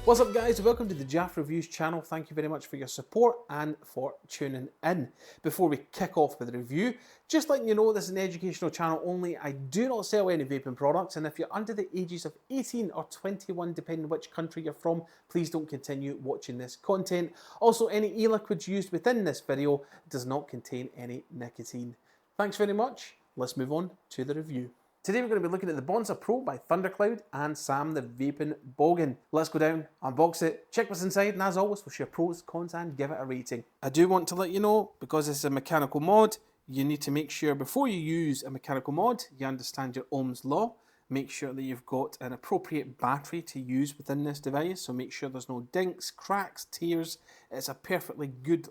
What's up guys, welcome to the Jaff Reviews channel. Thank you very much for your support and for tuning in. Before we kick off with the review, just letting you know this is an educational channel only. I do not sell any vaping products, and if you're under the ages of 18 or 21, depending which country you're from, please don't continue watching this content. Also, any e-liquids used within this video does not contain any nicotine. Thanks very much. Let's move on to the review. Today we're going to be looking at the Bonza Pro by thundercloud and Sam the Vaping Bogan. Let's go down, unbox it, check what's inside, and as always we'll share pros, cons and give it a rating. I do want to let you know, because this is a mechanical mod, you need to make sure before you use a mechanical mod, you understand your Ohm's law. Make sure that you've got an appropriate battery to use within this device, so make sure there's no dinks, cracks, tears. It's a perfectly good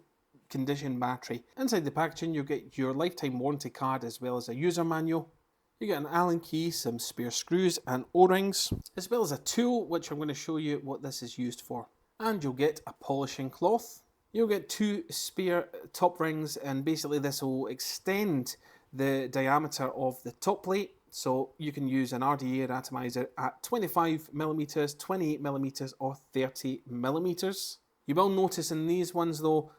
condition battery. Inside the packaging you'll get your lifetime warranty card as well as a user manual. You get an Allen key, some spare screws and O-rings, as well as a tool which I'm going to show you what this is used for. And you'll get a polishing cloth. You'll get two spare top rings, and basically this will extend the diameter of the top plate. So you can use an RDA atomizer at 25mm, 28mm or 30mm. You will notice in these ones though,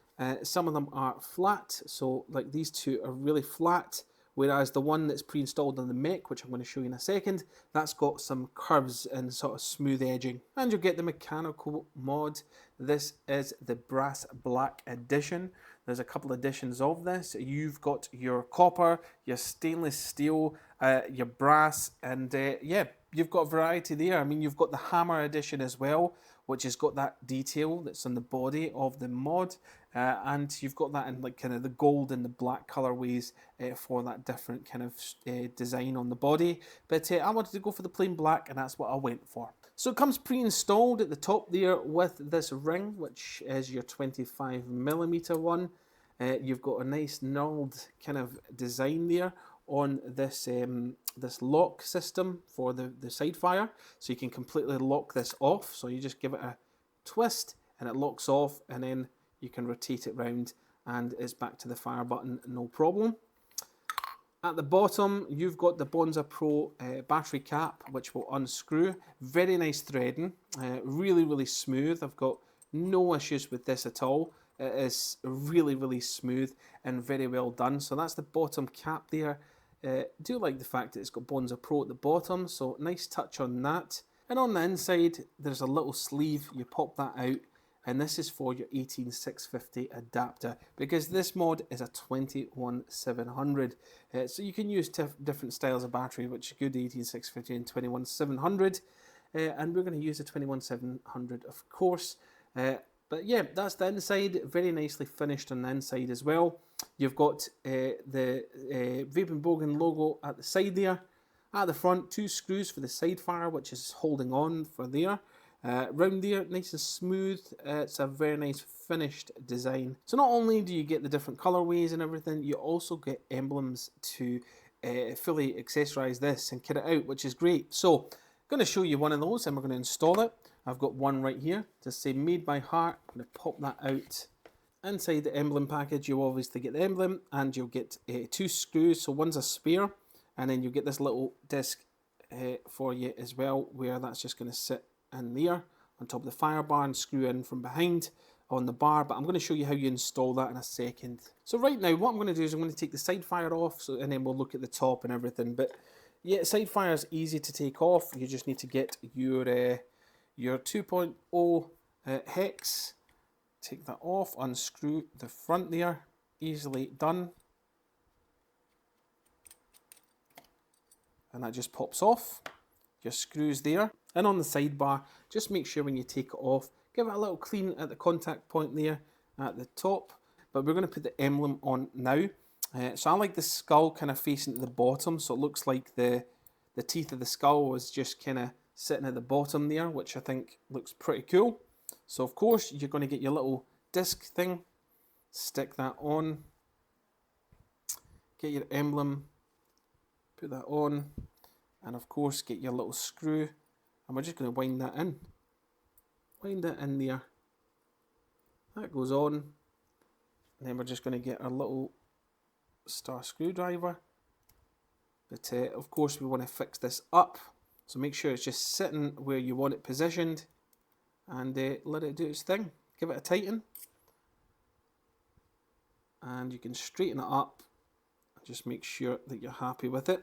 some of them are flat. So like these two are really flat. Whereas the one that's pre-installed on the Mech, which I'm going to show you in a second, that's got some curves and sort of smooth edging. And you'll get the mechanical mod. This is the brass black edition. There's a couple editions of this. You've got your copper, your stainless steel, your brass, and yeah, you've got a variety there. I mean, you've got the hammer edition as well, which has got that detail that's on the body of the mod, and you've got that in like kind of the gold and the black colorways for that different kind of design on the body. But I wanted to go for the plain black, and that's what I went for. So it comes pre-installed at the top there with this ring, which is your 25mm one. You've got a nice knurled kind of design there on this this lock system for the side fire, so you can completely lock this off. So you just give it a twist and it locks off, and then you can rotate it round and it's back to the fire button, no problem. At the bottom you've got the Bonza Pro battery cap, which will unscrew. Very nice threading, really smooth. I've got no issues with this at all. It is really smooth and very well done. So that's the bottom cap there. Do like the fact that it's got Bonza Pro at the bottom, so nice touch on that. And on the inside there's a little sleeve, you pop that out, and this is for your 18650 adapter, because this mod is a 21700. So you can use different styles of battery, which is good, 18650 and 21700. And we're going to use the 21700 of course. But yeah, that's the inside, very nicely finished on the inside as well. You've got the Vaping Bogan logo at the side there. At the front, two screws for the side fire, which is holding on for there. Round there, nice and smooth. It's a very nice finished design. So not only do you get the different colorways and everything, you also get emblems to fully accessorize this and kit it out, which is great. So I'm going to show you one of those and we're going to install it. I've got one right here to say made by heart. I'm going to pop that out. Inside the emblem package you'll obviously get the emblem, and you'll get two screws, so one's a spare, and then you'll get this little disc for you as well, where that's just going to sit in there on top of the fire bar and screw in from behind on the bar. But I'm going to show you how you install that in a second. So right now what I'm going to do is I'm going to take the side fire off, and then we'll look at the top and everything. But yeah, side fire is easy to take off. You just need to get your 2.0 hex. Take that off, unscrew the front there, easily done. And that just pops off. Your screws there. And on the sidebar, just make sure when you take it off, give it a little clean at the contact point there at the top. But we're going to put the emblem on now. So I like the skull kind of facing to the bottom, so it looks like the teeth of the skull was just kind of sitting at the bottom there, which I think looks pretty cool. So of course you're going to get your little disc thing, stick that on, get your emblem, put that on, and of course get your little screw, and we're just going to wind that in. Wind it in there. That goes on, and then we're just going to get our little star screwdriver. But of course we want to fix this up, so make sure it's just sitting where you want it positioned. and let it do its thing. Give it a tighten, and you can straighten it up. Just make sure that you're happy with it.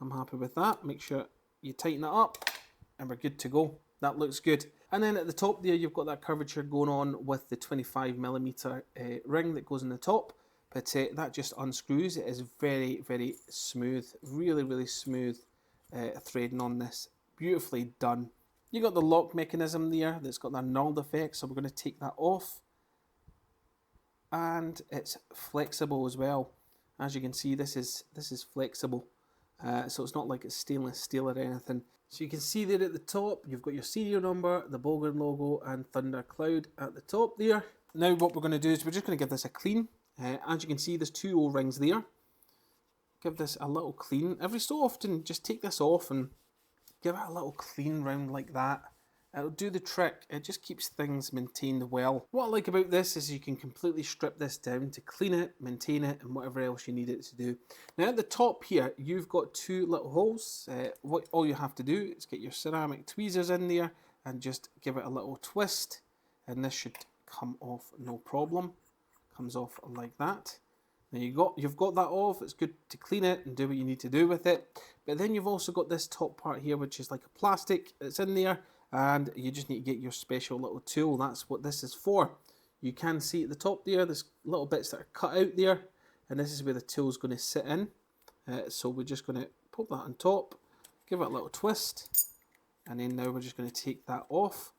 I'm happy with that. Make sure you tighten it up, and we're good to go. That looks good. And then at the top there, you've got that curvature going on with the 25mm ring that goes in the top, but that just unscrews. It is very, very smooth, really, really smooth threading on this. Beautifully done. You got the lock mechanism there that's got that knurled effect, so we're going to take that off. And it's flexible as well. As you can see, this is flexible, so it's not like it's stainless steel or anything. So you can see there at the top, you've got your serial number, the Bogan logo, and thundercloud at the top there. Now what we're going to do is we're just going to give this a clean. As you can see, there's 2 O-rings there. Give this a little clean. Every so often, just take this off and give it a little clean round like that. It'll do the trick. It just keeps things maintained well. What I like about this is you can completely strip this down to clean it, maintain it, and whatever else you need it to do. Now at the top here, you've got 2 little holes. What all you have to do is get your ceramic tweezers in there and just give it a little twist, and this should come off no problem. Comes off like that. Now you've got that off. It's good to clean it and do what you need to do with it. But then you've also got this top part here, which is like a plastic that's in there. And you just need to get your special little tool. That's what this is for. You can see at the top there, there's little bits that are cut out there, and this is where the tool is going to sit in. So we're just going to pop that on top, give it a little twist, and then now we're just going to take that off.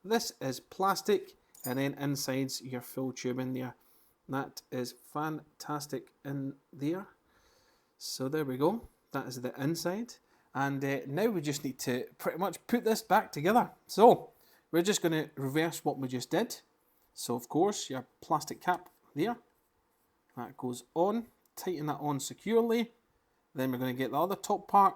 This is plastic, and then inside's your full tube in there. That is fantastic in there. So there we go. That is the inside. And now we just need to pretty much put this back together. So we're just going to reverse what we just did. So of course your plastic cap there, that goes on, tighten that on securely. Then we're going to get the other top part.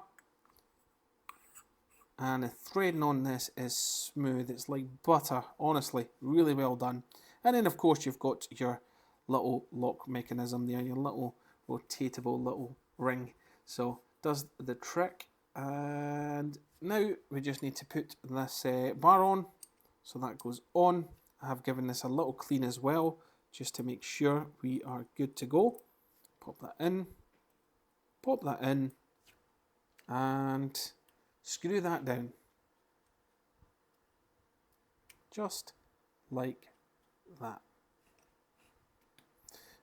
And the threading on this is smooth. It's like butter, honestly, really well done. And then of course you've got your little lock mechanism there, your little rotatable little ring. So does the trick. And now we just need to put this bar on, so that goes on. I have given this a little clean as well, just to make sure we are good to go. Pop that in, and screw that down, just like that.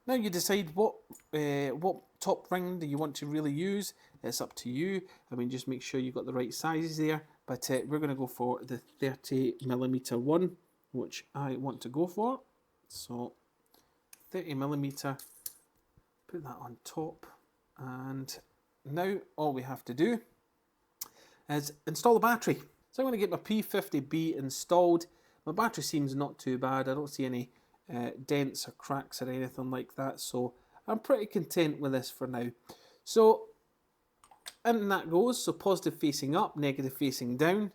Now you decide what top ring do you want to really use. It's up to you. I mean, just make sure you've got the right sizes there. But we're going to go for the 30mm one, which I want to go for. So 30mm, put that on top. And now all we have to do is install the battery. So I'm going to get my P50B installed. My battery seems not too bad. I don't see any dents or cracks or anything like that, so I'm pretty content with this for now. So in that goes, so positive facing up, negative facing down,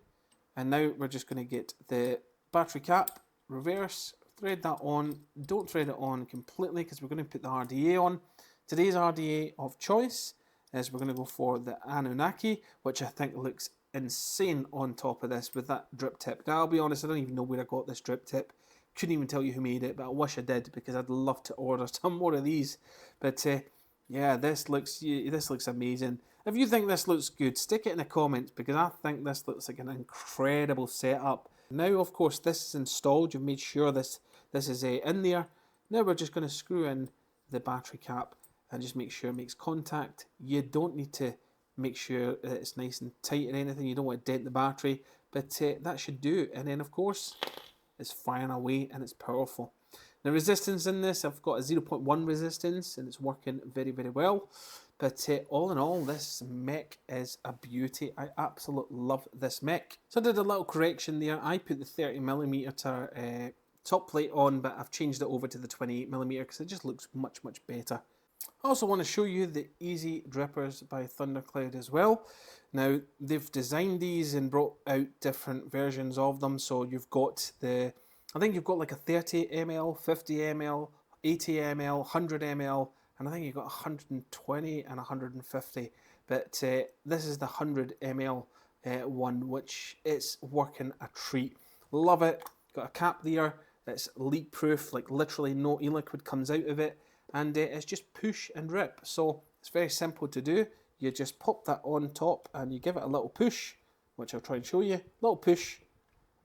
and now we're just going to get the battery cap, reverse, thread that on. Don't thread it on completely because we're going to put the RDA on. Today's RDA of choice is we're going to go for the Anunnaki, which I think looks insane on top of this with that drip tip. Now I'll be honest, I don't even know where I got this drip tip. Couldn't even tell you who made it, but I wish I did because I'd love to order some more of these. But yeah, this looks amazing. If you think this looks good, stick it in the comments because I think this looks like an incredible setup. Now, of course, this is installed. You've made sure this is in there. Now we're just going to screw in the battery cap and just make sure it makes contact. You don't need to make sure that it's nice and tight or anything. You don't want to dent the battery, but that should do. And then, of course, it's firing away and it's powerful. The resistance in this, I've got a 0.1 resistance and it's working very, very well. But all in all, this Mech is a beauty. I absolutely love this Mech. So I did a little correction there. I put the 30mm top plate on, but I've changed it over to the 28mm because it just looks much, much better. I also want to show you the Easy Drippers by Thundercloud as well. Now, they've designed these and brought out different versions of them. So you've got I think you've got like a 30ml, 50ml, 80ml, 100ml, and I think you've got 120 and 150. But this is the 100ml one, which is working a treat. Love it. Got a cap there that's leak proof, like literally no e-liquid comes out of it, and it's just push and rip. So it's very simple to do. You just pop that on top and you give it a little push, which I'll try and show you. Little push,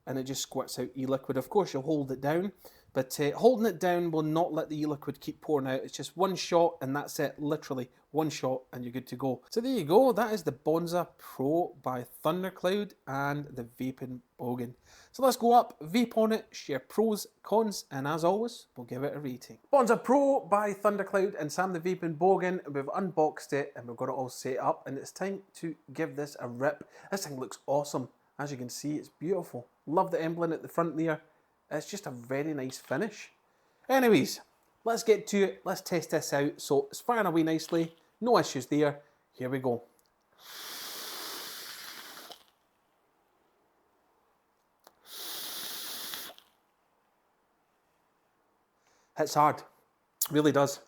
and it just squirts out e-liquid. Of course, you'll hold it down, but holding it down will not let the e-liquid keep pouring out. It's just one shot, and that's it. Literally one shot, and you're good to go. So there you go. That is the Bonza Pro by Thundercloud and the Vaping Bogan. So let's go up, vape on it, share pros, cons, and as always, we'll give it a rating. Bonza Pro by Thundercloud and Sam the Vaping Bogan. We've unboxed it and we've got it all set up, and it's time to give this a rip. This thing looks awesome. As you can see, it's beautiful. Love the emblem at the front there. It's just a very nice finish. Anyways, let's get to it. Let's test this out. So it's firing away nicely. No issues there. Here we go. Hits hard. Really does.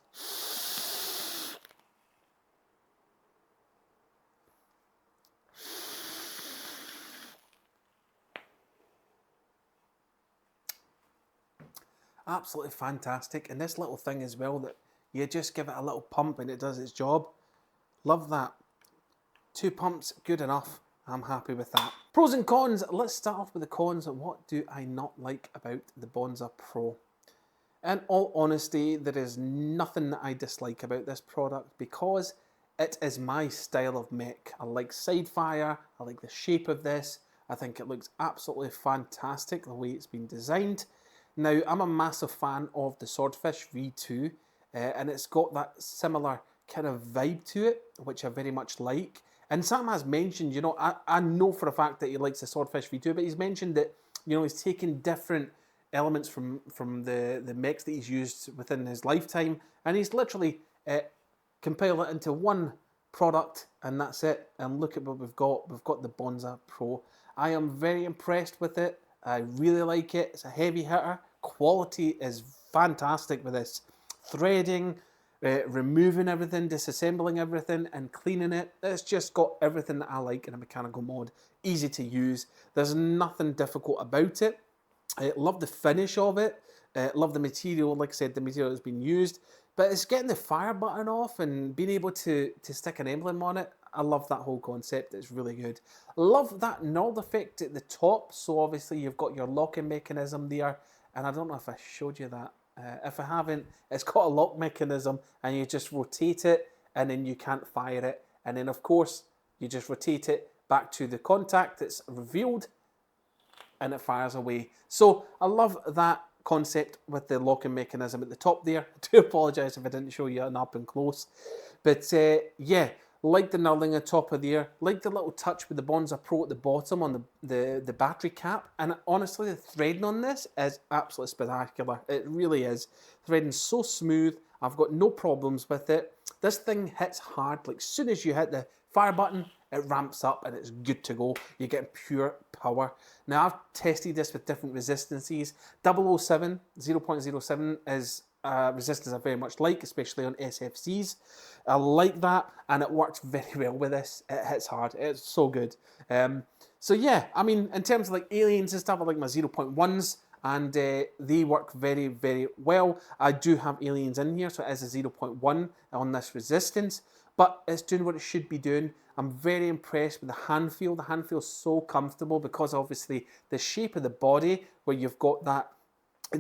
Absolutely fantastic. And this little thing as well, that you just give it a little pump and it does its job. Love that. 2 pumps, good enough. I'm happy with that. Pros and cons. Let's start off with the cons. What do I not like about the Bonza Pro? In all honesty, there is nothing that I dislike about this product because it is my style of mech. I like side fire, I like the shape of this. I think it looks absolutely fantastic the way it's been designed. Now, I'm a massive fan of the Swordfish V2, and it's got that similar kind of vibe to it, which I very much like. And Sam has mentioned, you know, I know for a fact that he likes the Swordfish V2, but he's mentioned that, you know, he's taken different elements from the mechs that he's used within his lifetime, and he's literally compiled it into one product, and that's it. And look at what we've got. We've got the Bonza Pro. I am very impressed with it. I really like it. It's a heavy hitter. Quality is fantastic with this. Threading, removing everything, disassembling everything, and cleaning it. It's just got everything that I like in a mechanical mod. Easy to use. There's nothing difficult about it. I love the finish of it. Love the material. Like I said, the material has been used. But it's getting the fire button off and being able to stick an emblem on it. I love that whole concept. It's really good. Love that nod effect at the top. So obviously you've got your locking mechanism there. And I don't know if I showed you that. If I haven't, it's got a lock mechanism and you just rotate it and then you can't fire it. And then of course, you just rotate it back to the contact that's revealed and it fires away. So I love that concept with the locking mechanism at the top there. I do apologise if I didn't show you an up and close. But yeah, like the knurling on top of there, like the little touch with the Bonza Pro at the bottom on the battery cap. And honestly, the threading on this is absolutely spectacular. It really is. Threading so smooth. I've got no problems with it. This thing hits hard. Like as soon as you hit the fire button, it ramps up and it's good to go. You're getting pure power. Now, I've tested this with different resistances. 007, 0.07 is resistance I very much like, especially on SFCs. I like that, and it works very well with this. It hits hard. It's so good. So yeah, I mean, in terms of like aliens and stuff, I like my 0.1s, and they work very, very well. I do have aliens in here, so it is a 0.1 on this resistance, but it's doing what it should be doing. I'm very impressed with the hand feel. The hand feels so comfortable because obviously the shape of the body, where you've got that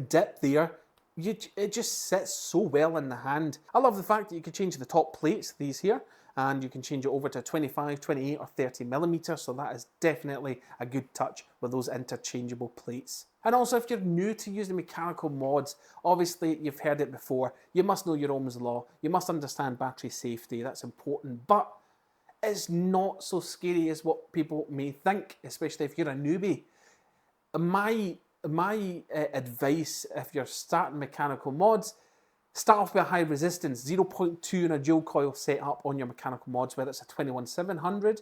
dip there, it just sits so well in the hand. I love the fact that you can change the top plates, these here, and you can change it over to 25, 28 or 30 millimeters. So that is definitely a good touch with those interchangeable plates. And also, if you're new to using mechanical mods, obviously you've heard it before, you must know your Ohm's law, you must understand battery safety, that's important, but it's not so scary as what people may think, especially if you're a newbie. My advice, if you're starting mechanical mods, start off with a high resistance, 0.2 in a dual coil setup on your mechanical mods, whether it's a 21700,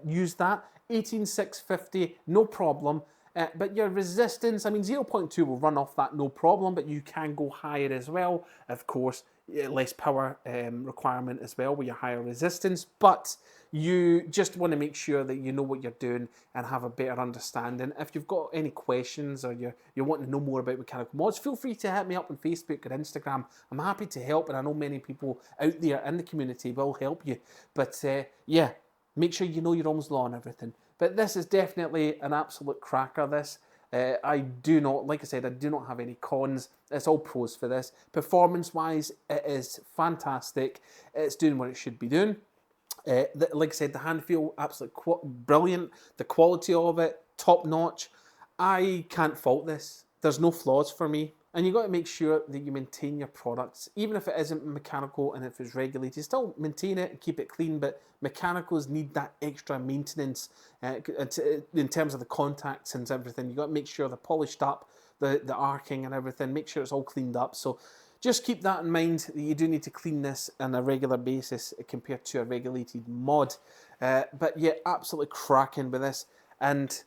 use that, 18650, no problem. But your resistance, I mean 0.2 will run off that no problem, but you can go higher as well. Of course, less power requirement as well with your higher resistance, but you just want to make sure that you know what you're doing and have a better understanding. If you've got any questions or you want to know more about mechanical mods, feel free to hit me up on Facebook or Instagram. I'm happy to help, and I know many people out there in the community will help you. But yeah, make sure you know your Ohm's law and everything. But this is definitely an absolute cracker, this. I do not, like I said, I do not have any cons. It's all pros for this. Performance-wise, it is fantastic. It's doing what it should be doing. Like I said, the hand feel, absolutely brilliant. The quality of it, top notch. I can't fault this. There's no flaws for me. And you've got to make sure that you maintain your products. Even if it isn't mechanical and if it's regulated, still maintain it and keep it clean. But mechanicals need that extra maintenance in terms of the contacts and everything. You've got to make sure they're polished up, the arcing and everything. Make sure it's all cleaned up. So just keep that in mind, that you do need to clean this on a regular basis compared to a regulated mod. But yeah, absolutely cracking with this. And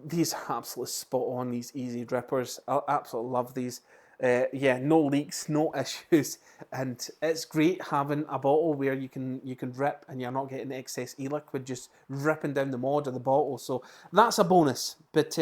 these are absolutely spot on, these easy drippers. I absolutely love these. Yeah, no leaks, no issues, and it's great having a bottle where you can drip and you're not getting excess e-liquid just ripping down the mod of the bottle. So that's a bonus. But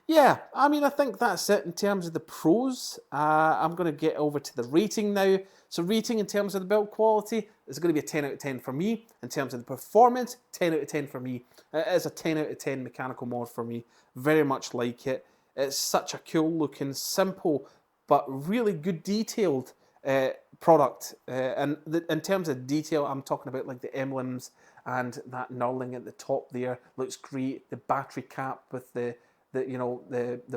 yeah, I mean, I think that's it in terms of the pros. I'm going to get over to the rating now. So rating in terms of the build quality is going to be a 10 out of 10 for me. In terms of the performance, 10 out of 10 for me. It is a 10 out of 10 mechanical mod for me. Very much like it. It's such a cool looking, simple, but really good detailed product. And in terms of detail, I'm talking about like the emblems and that knurling at the top there. Looks great. The battery cap with the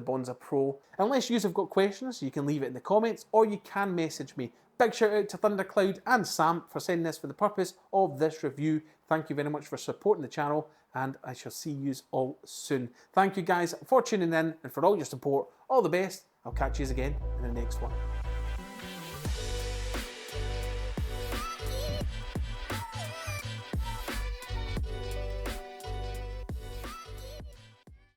Bonza Pro. Unless you have got questions, you can leave it in the comments or you can message me. Big shout out to Thundercloud and Sam for sending this for the purpose of this review. Thank you very much for supporting the channel, and I shall see you all soon. Thank you guys for tuning in and for all your support. All the best. I'll catch you again in the next one.